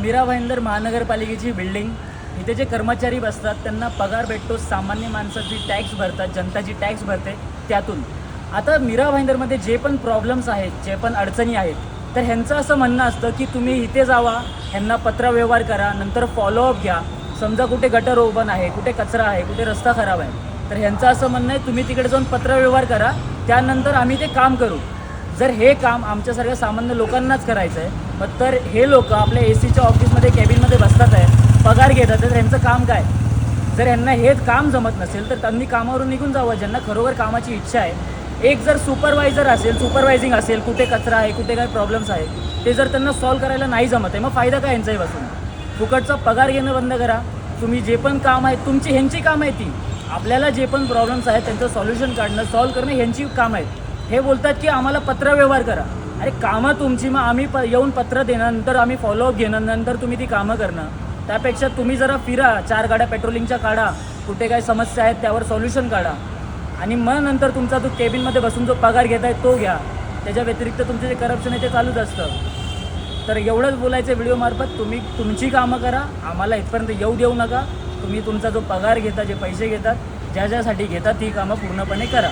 मीरा भाईंदर महानगरपालिकेची बिल्डिंग, इथे जे कर्मचारी बसतात त्यांना पगार भेटतो सामान्य माणसाची टॅक्स भरतात, जनताची टॅक्स भरते त्यातून. आता मीरा भाईंदरमध्ये जे पण प्रॉब्लेम्स आहेत, जे पण अडचणी आहेत, तर ह्यांचं असं म्हणणं असतं की तुम्ही इथे जावा, ह्यांना पत्रव्यवहार करा, नंतर फॉलोअप घ्या. समजा कुठे गटर ओपन आहे, कुठे कचरा आहे, कुठे रस्ता खराब आहे, तर ह्यांचं असं म्हणणं आहे तुम्ही तिकडे जाऊन पत्रव्यवहार करा, त्यानंतर आम्ही ते काम करू. जर हे काम आमच्यासारख्या सामान्य लोकांनाच करायचं आहे, मग तर हे लोक आपल्या ACच्या ऑफिसमध्ये कॅबिनमध्ये बसतात आहे, पगार घेतात, तर ह्यांचं काम काय? जर ह्यांना हेच काम जमत नसेल तर त्यांनी कामावरून निघून जावं. ज्यांना खरोखर कामाची इच्छा आहे. एक जर सुपरवायझर असेल, सुपरवायझिंग असेल, कुठे कचरा आहे, कुठे काय प्रॉब्लेम्स आहे, ते जर त्यांना सॉल्व करायला नाही जमत आहे, मग फायदा काय यांचाही बसून? फुकटचा पगार घेणं बंद करा. तुम्ही जे पण काम आहे तुमची, ह्यांची कामं आहे ती. आपल्याला जे पण प्रॉब्लेम्स आहेत त्यांचं सॉल्युशन काढणं, सॉल्व करणं ह्यांची कामं आहेत. हे बोलतात की आम्हाला पत्रव्यवहार करा. अरे कामं तुमची, मग आम्ही येऊन पत्र देणं, नंतर आम्ही फॉलोअप घेणं, नंतर तुम्ही ती कामं करणं. त्यापेक्षा तुम्ही जरा फिरा, 4 गाड्या पेट्रोलिंगच्या काढा, कुठे काय समस्या आहेत त्यावर सॉल्युशन काढा, आणि मग नंतर तुमचा जो केबिनमध्ये बसून जो पगार घेत आहे तो घ्या. त्याच्या व्यतिरिक्त तुमचे जे करप्शन आहे ते चालूच असतं. तर एवढंच बोलायचं व्हिडिओमार्फत, तुम्ही तुमची कामं करा, आम्हाला इथपर्यंत येऊ देऊ नका. तुम्ही तुमचा जो पगार घेता, जे पैसे घेतात, ज्यासाठी घेतात ती कामं पूर्णपणे करा.